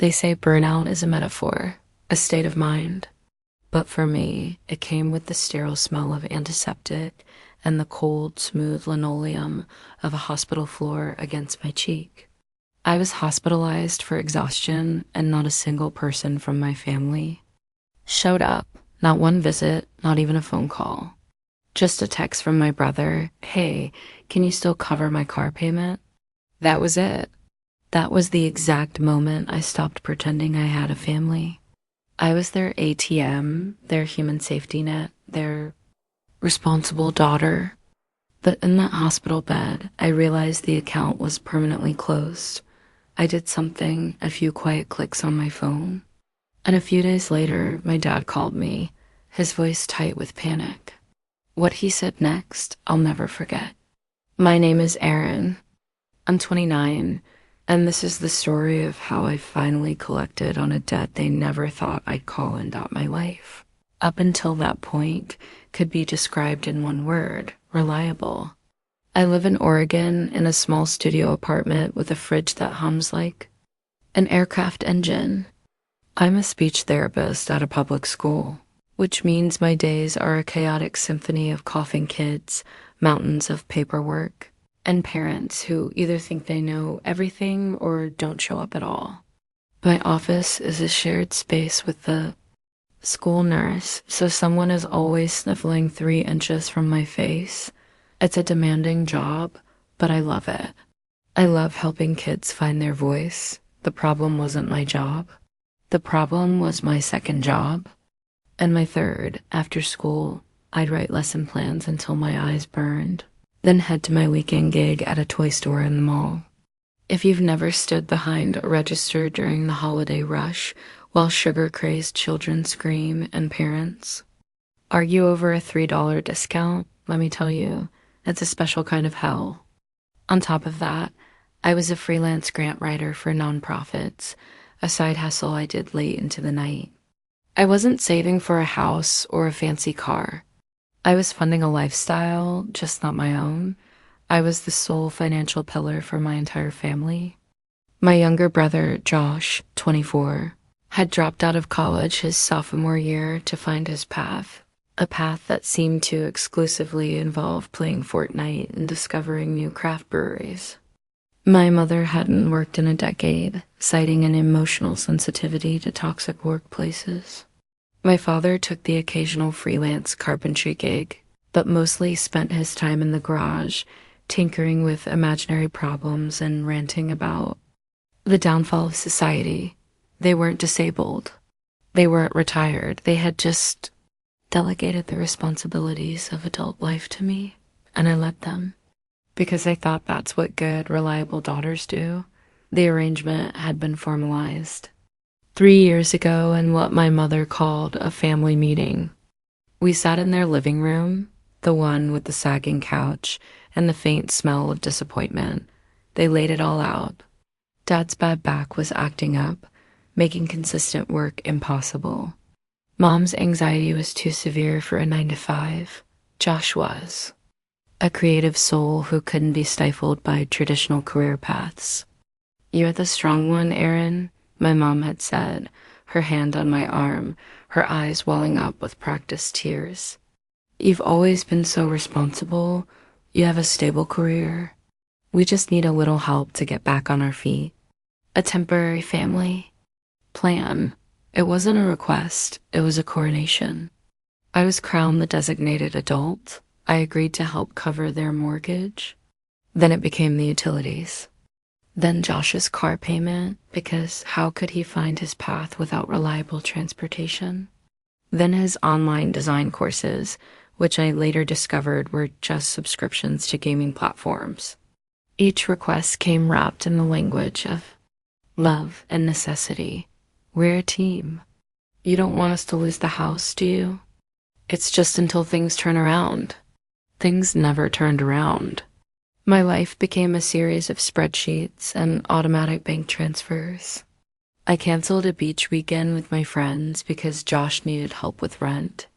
They say burnout is a metaphor, a state of mind. But for me, it came with the sterile smell of antiseptic and the cold, smooth linoleum of a hospital floor against my cheek. I was hospitalized for exhaustion, and not a single person from my family showed up. Not one visit, not even a phone call. Just a text from my brother, "Hey, can you still cover my car payment?" That was it. That was the exact moment I stopped pretending I had a family. I was their ATM, their human safety net, their responsible daughter. But in that hospital bed, I realized the account was permanently closed. I did something, a few quiet clicks on my phone, and a few days later, my dad called me, his voice tight with panic. What he said next, I'll never forget. "My name is Erin. I'm 29, and this is the story of how I finally collected on a debt they never thought I'd call in my life. Up until that point, could be described in one word: reliable. I live in Oregon in a small studio apartment with a fridge that hums like an aircraft engine. I'm a speech therapist at a public school, which means my days are a chaotic symphony of coughing kids, mountains of paperwork, and parents who either think they know everything or don't show up at all. My office is a shared space with the school nurse, so someone is always sniffling 3 inches from my face. It's a demanding job, but I love it. I love helping kids find their voice. The problem wasn't my job. The problem was my second job. And my third, after school, I'd write lesson plans until my eyes burned, then head to my weekend gig at a toy store in the mall. If you've never stood behind a register during the holiday rush while sugar-crazed children scream and parents argue over a $3 discount, let me tell you, it's a special kind of hell. On top of that, I was a freelance grant writer for nonprofits, a side hustle I did late into the night. I wasn't saving for a house or a fancy car. I was funding a lifestyle, just not my own. I was the sole financial pillar for my entire family. My younger brother, Josh, 24, had dropped out of college his sophomore year to find his path, a path that seemed to exclusively involve playing Fortnite and discovering new craft breweries. My mother hadn't worked in a decade, citing an emotional sensitivity to toxic workplaces. My father took the occasional freelance carpentry gig, but mostly spent his time in the garage, tinkering with imaginary problems and ranting about the downfall of society. They weren't disabled. They weren't retired. They had just delegated the responsibilities of adult life to me, and I let them, because I thought that's what good, reliable daughters do. The arrangement had been formalized 3 years ago in what my mother called a family meeting. We sat in their living room, the one with the sagging couch and the faint smell of disappointment. They laid it all out. Dad's bad back was acting up, making consistent work impossible. Mom's anxiety was too severe for a 9-to-5. Josh was a creative soul who couldn't be stifled by traditional career paths. "You're the strong one, Erin," my mom had said, her hand on my arm, her eyes welling up with practiced tears. "You've always been so responsible. You have a stable career. We just need a little help to get back on our feet. A temporary family plan." It wasn't a request, it was a coronation. I was crowned the designated adult. I agreed to help cover their mortgage. Then it became the utilities. Then Josh's car payment, because how could he find his path without reliable transportation? Then his online design courses, which I later discovered were just subscriptions to gaming platforms. Each request came wrapped in the language of love and necessity. "We're a team. You don't want us to lose the house, do you? It's just until things turn around." Things never turned around. My life became a series of spreadsheets and automatic bank transfers. I canceled a beach weekend with my friends because Josh needed help with rent.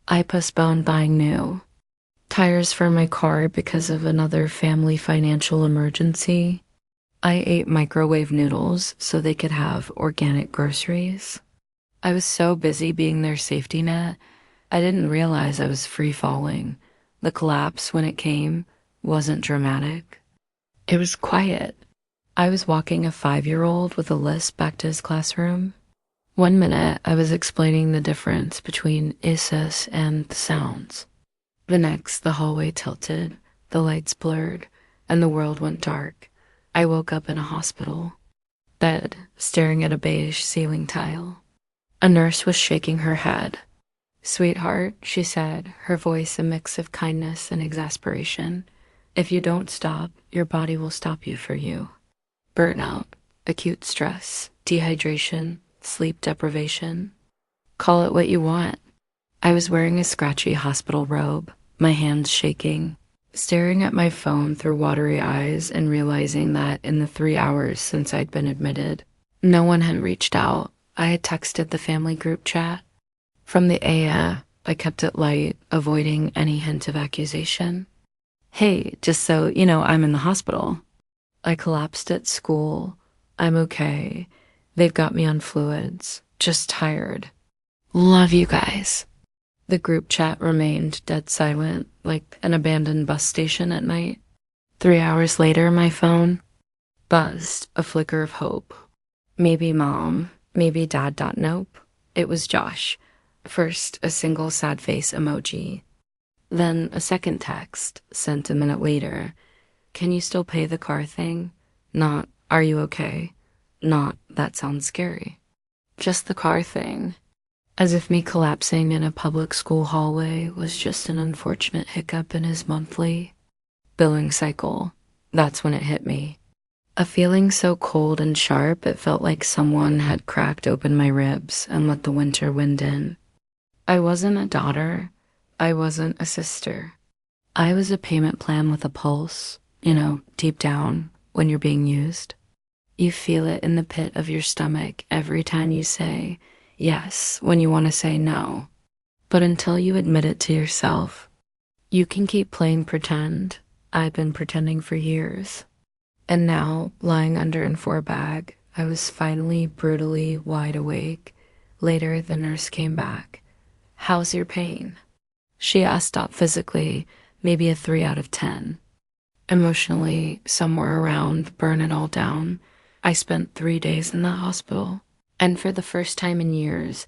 I postponed buying new tires for my car because of another family financial emergency. I ate microwave noodles so they could have organic groceries. I was so busy being their safety net, I didn't realize I was free falling. The collapse, when it came, wasn't dramatic. It was quiet. I was walking a 5-year-old with a lisp back to his classroom. One minute, I was explaining the difference between ISIS and the sounds. The next, the hallway tilted, the lights blurred, and the world went dark. I woke up in a hospital bed, staring at a beige ceiling tile. A nurse was shaking her head. "Sweetheart," she said, her voice a mix of kindness and exasperation. "If you don't stop, your body will stop you for you. Burnout, acute stress, dehydration, sleep deprivation. Call it what you want." I was wearing a scratchy hospital robe, my hands shaking, staring at my phone through watery eyes and realizing that in the 3 hours since I'd been admitted, no one had reached out. I had texted the family group chat. From the AA, I kept it light, avoiding any hint of accusation. "Hey, just so you know, I'm in the hospital. I collapsed at school. I'm okay. They've got me on fluids. Just tired. Love you guys." The group chat remained dead silent, like an abandoned bus station at night. 3 hours later, my phone buzzed, a flicker of hope. Maybe mom, maybe dad. Nope. It was Josh. First, a single sad face emoji. Then a second text, sent a minute later. "Can you still pay the car thing?" Not, "Are you okay?" Not, "That sounds scary." Just the car thing. As if me collapsing in a public school hallway was just an unfortunate hiccup in his monthly billing cycle. That's when it hit me. A feeling so cold and sharp it felt like someone had cracked open my ribs and let the winter wind in. I wasn't a daughter. I wasn't a sister. I was a payment plan with a pulse, deep down when you're being used. You feel it in the pit of your stomach every time you say yes when you want to say no. But until you admit it to yourself, you can keep playing pretend. I've been pretending for years. And now, lying under in 4-bag, I was finally brutally wide awake. Later, the nurse came back. "How's your pain?" She asked up physically, maybe a 3 out of 10. Emotionally, somewhere around burn it all down. I spent 3 days in that hospital. And for the first time in years,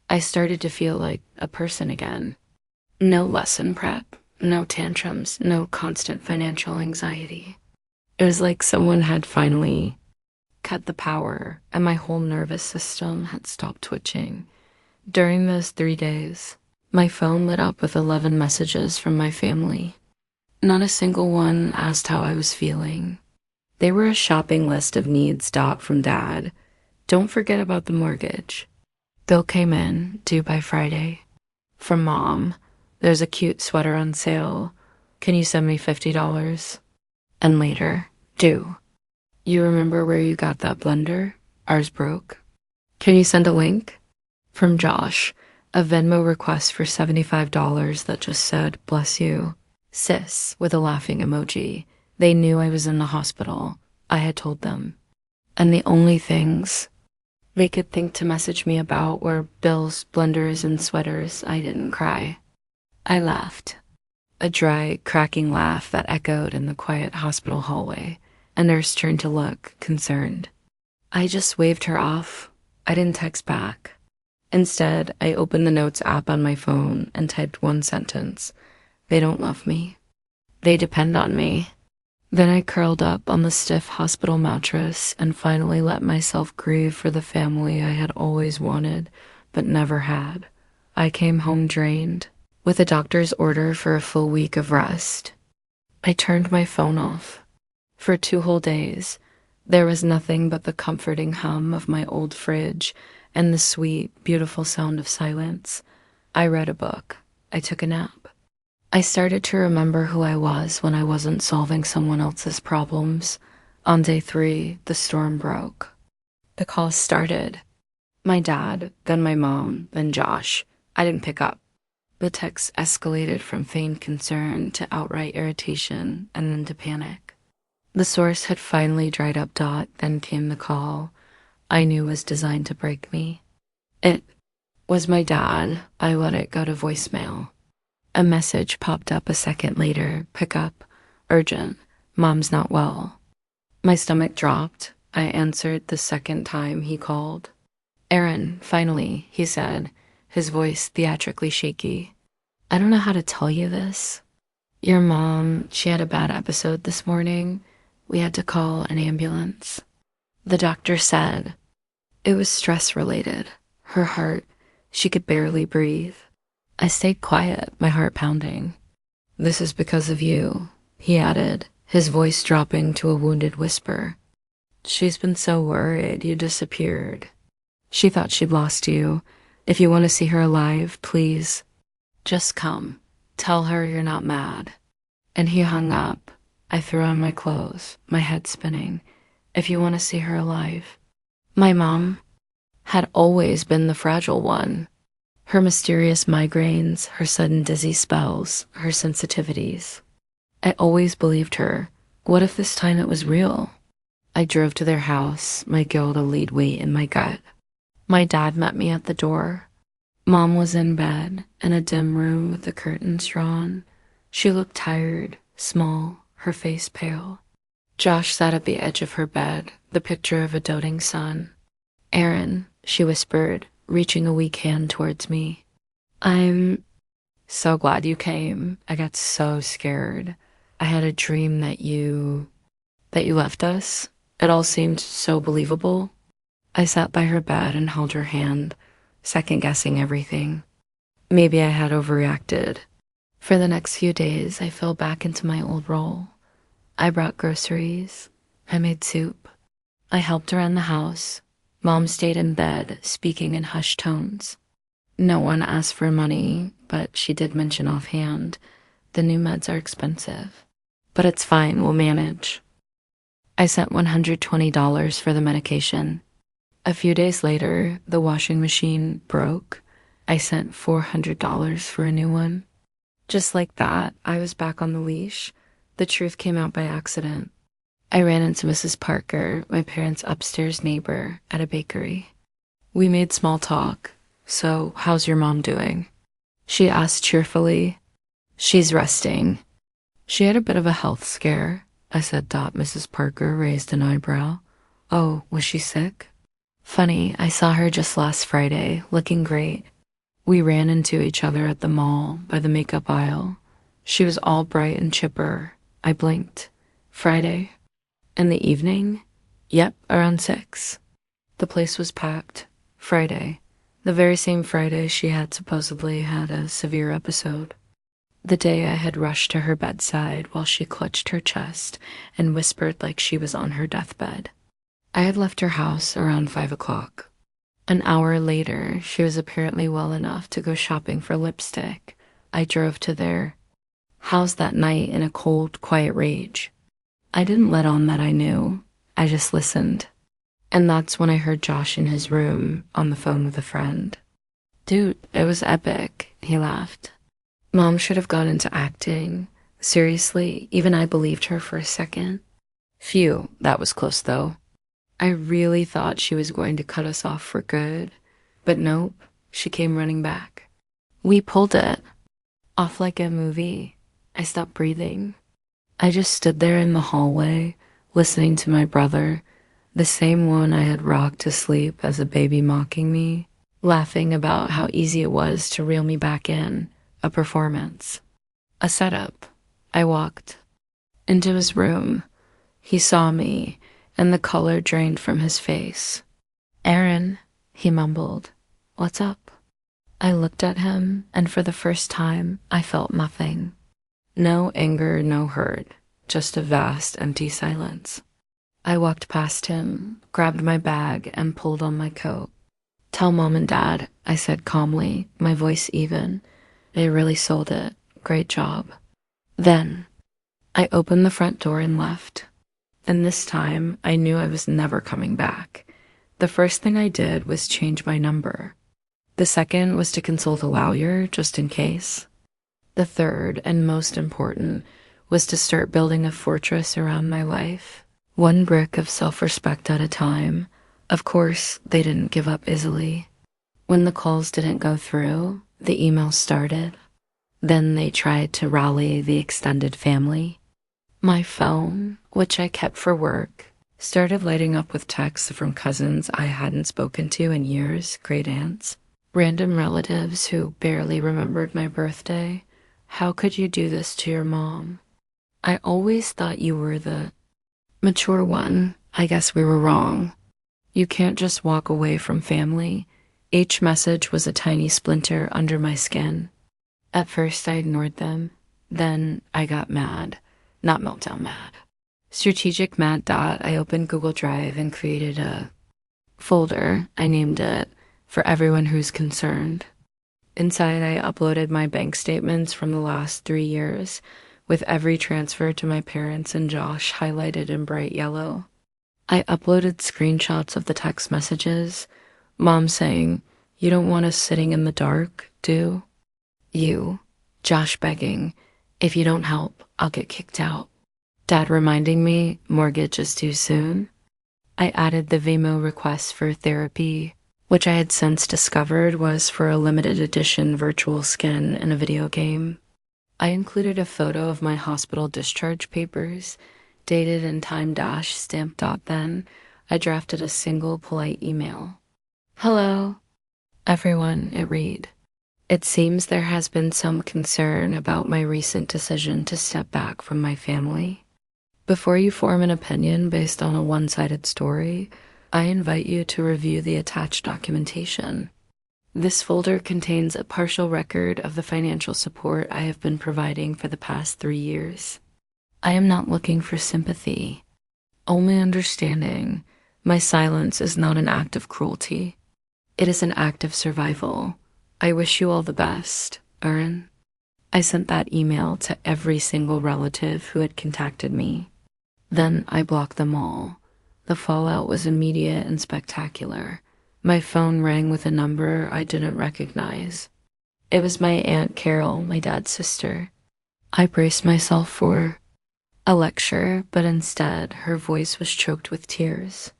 I started to feel like a person again. No lesson prep, no tantrums, no constant financial anxiety. It was like someone had finally cut the power and my whole nervous system had stopped twitching. During those 3 days, my phone lit up with 11 messages from my family. Not a single one asked how I was feeling. They were a shopping list of needs. From dad. "Don't forget about the mortgage." Bill came in, due by Friday. From mom, "There's a cute sweater on sale. Can you send me $50? And later, "Due. You remember where you got that blender? Ours broke. Can you send a link?" From Josh, a Venmo request for $75 that just said, "Bless you. Sis," with a laughing emoji. They knew I was in the hospital. I had told them. And the only things they could think to message me about were bills, blenders, and sweaters. I didn't cry. I laughed. A dry, cracking laugh that echoed in the quiet hospital hallway. A nurse turned to look, concerned. I just waved her off. I didn't text back. Instead, I opened the notes app on my phone and typed one sentence. "They don't love me. They depend on me." Then I curled up on the stiff hospital mattress and finally let myself grieve for the family I had always wanted, but never had. I came home drained, with a doctor's order for a full week of rest. I turned my phone off. For 2 whole days, there was nothing but the comforting hum of my old fridge and the sweet, beautiful sound of silence. I read a book. I took a nap. I started to remember who I was when I wasn't solving someone else's problems. On day 3, the storm broke. The call started. My dad, then my mom, then Josh. I didn't pick up. The text escalated from feigned concern to outright irritation and then to panic. The source had finally dried up. Then came the call I knew was designed to break me. It was my dad. I let it go to voicemail. A message popped up a second later. Pick up. Urgent. Mom's not well. My stomach dropped. I answered the second time he called. Aaron, finally, he said, his voice theatrically shaky. I don't know how to tell you this. Your mom, she had a bad episode this morning. We had to call an ambulance. The doctor said it was stress-related. Her heart, she could barely breathe. I stayed quiet, my heart pounding. This is because of you, he added, his voice dropping to a wounded whisper. She's been so worried you disappeared. She thought she'd lost you. If you want to see her alive, please, just come. Tell her you're not mad. And he hung up. I threw on my clothes, my head spinning. If you want to see her alive. My mom had always been the fragile one. Her mysterious migraines, her sudden dizzy spells, her sensitivities. I always believed her. What if this time it was real? I drove to their house, my guilt a lead weight in my gut. My dad met me at the door. Mom was in bed, in a dim room with the curtains drawn. She looked tired, small, her face pale. Josh sat at the edge of her bed, the picture of a doting son. Aaron, she whispered, reaching a weak hand towards me. I'm so glad you came. I got so scared. I had a dream that you left us. It all seemed so believable. I sat by her bed and held her hand, second-guessing everything. Maybe I had overreacted. For the next few days, I fell back into my old role. I brought groceries. I made soup. I helped around the house. Mom stayed in bed, speaking in hushed tones. No one asked for money, but she did mention offhand, the new meds are expensive. But it's fine, we'll manage. I sent $120 for the medication. A few days later, the washing machine broke. I sent $400 for a new one. Just like that, I was back on the leash. The truth came out by accident. I ran into Mrs. Parker, my parents' upstairs neighbor, at a bakery. We made small talk. So, how's your mom doing? She asked cheerfully. She's resting. She had a bit of a health scare, I said. Mrs. Parker raised an eyebrow. Oh, was she sick? Funny, I saw her just last Friday, looking great. We ran into each other at the mall, by the makeup aisle. She was all bright and chipper. I blinked. Friday. In the evening? Yep, around 6. The place was packed. Friday. The very same Friday she had supposedly had a severe episode. The day I had rushed to her bedside while she clutched her chest and whispered like she was on her deathbed. I had left her house around 5 o'clock. An hour later, she was apparently well enough to go shopping for lipstick. I drove to their house that night in a cold, quiet rage. I didn't let on that I knew. I just listened. And that's when I heard Josh in his room on the phone with a friend. Dude, it was epic, he laughed. Mom should have gone into acting. Seriously, even I believed her for a second. Phew, that was close though. I really thought she was going to cut us off for good. But nope, she came running back. We pulled it off like a movie. I stopped breathing. I just stood there in the hallway, listening to my brother, the same one I had rocked to sleep as a baby, mocking me, laughing about how easy it was to reel me back in, a performance, a setup. I walked into his room. He saw me, and the color drained from his face. Aaron, he mumbled, what's up? I looked at him, and for the first time, I felt nothing. No anger, no hurt, just a vast, empty silence. I walked past him, grabbed my bag, and pulled on my coat. Tell Mom and Dad, I said calmly, my voice even. They really sold it. Great job. Then, I opened the front door and left. And this time, I knew I was never coming back. The first thing I did was change my number. The second was to consult a lawyer, just in case. The third, and most important, was to start building a fortress around my life, one brick of self-respect at a time. Of course, they didn't give up easily. When the calls didn't go through, the emails started. Then they tried to rally the extended family. My phone, which I kept for work, started lighting up with texts from cousins I hadn't spoken to in years, great aunts, random relatives who barely remembered my birthday. How could you do this to your mom? I always thought you were the mature one. I guess we were wrong. You can't just walk away from family. Each message was a tiny splinter under my skin. At first I ignored them. Then I got mad. Not meltdown mad. Strategic mad dot. I opened Google Drive and created a folder. I named it For Everyone Who's Concerned. Inside I uploaded my bank statements from the last 3 years, with every transfer to my parents and Josh highlighted in bright yellow. I uploaded screenshots of the text messages. Mom saying, "You don't want us sitting in the dark, do you?" Josh begging, "If you don't help, I'll get kicked out." Dad reminding me, mortgage is too soon. I added the Vimo request for therapy, which I had since discovered was for a limited edition virtual skin in a video game. I included a photo of my hospital discharge papers, dated and time dash stamped. Then I drafted a single polite email. "Hello, everyone," it read. "It seems there has been some concern about my recent decision to step back from my family. Before you form an opinion based on a one-sided story, I invite you to review the attached documentation. This folder contains a partial record of the financial support I have been providing for the past 3 years. I am not looking for sympathy, only understanding. My silence is not an act of cruelty. It is an act of survival. I wish you all the best, Erin." I sent that email to every single relative who had contacted me. Then I blocked them all. The fallout was immediate and spectacular. My phone rang with a number I didn't recognize. It was my Aunt Carol, my dad's sister. I braced myself for a lecture, but instead her voice was choked with tears.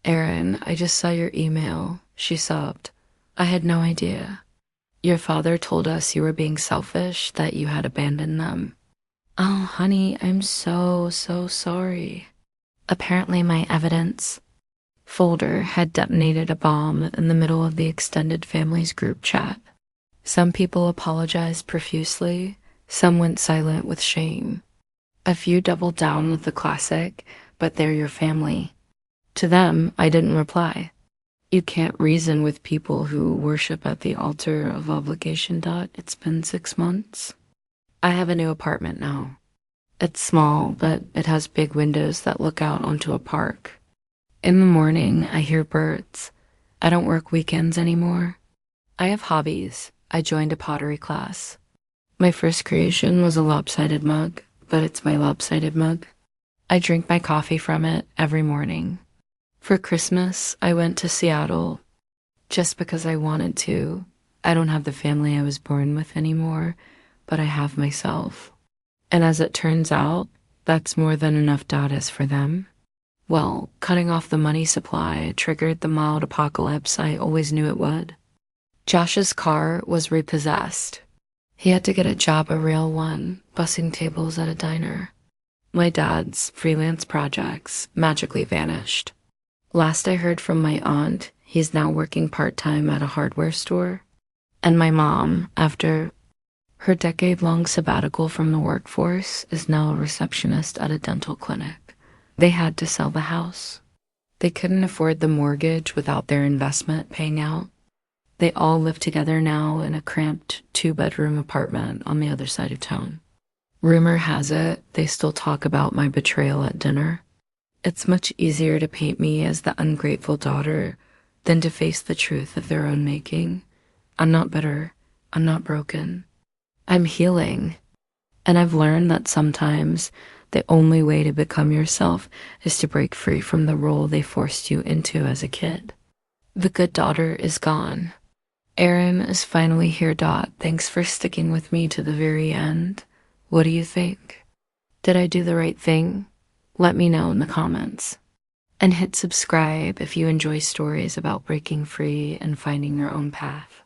"Erin, I just saw your email," she sobbed. "I had no idea. Your father told us you were being selfish, that you had abandoned them." "Oh, honey, I'm so sorry." Apparently my evidence folder had detonated a bomb in the middle of the extended family's group chat. Some people apologized profusely, some went silent with shame. A few doubled down with the classic, "But they're your family." To them, I didn't reply. You can't reason with people who worship at the altar of obligation. It's been 6 months. I have a new apartment now. It's small, but it has big windows that look out onto a park. In the morning, I hear birds. I don't work weekends anymore. I have hobbies. I joined a pottery class. My first creation was a lopsided mug, but it's my lopsided mug. I drink my coffee from it every morning. For Christmas, I went to Seattle just because I wanted to. I don't have the family I was born with anymore, but I have myself. And as it turns out, that's more than enough datas for them. Well, cutting off the money supply triggered the mild apocalypse I always knew it would. Josh's car was repossessed. He had to get a job, a real one, bussing tables at a diner. My dad's freelance projects magically vanished. Last I heard from my aunt, he's now working part-time at a hardware store. And my mom, after her decade-long sabbatical from the workforce, is now a receptionist at a dental clinic. They had to sell the house. They couldn't afford the mortgage without their investment paying out. They all live together now in a cramped 2-bedroom apartment on the other side of town. Rumor has it they still talk about my betrayal at dinner. It's much easier to paint me as the ungrateful daughter than to face the truth of their own making. I'm not bitter. I'm not broken. I'm healing. And I've learned that sometimes the only way to become yourself is to break free from the role they forced you into as a kid. The good daughter is gone. Erin is finally here. Thanks for sticking with me to the very end. What do you think? Did I do the right thing? Let me know in the comments. And hit subscribe if you enjoy stories about breaking free and finding your own path.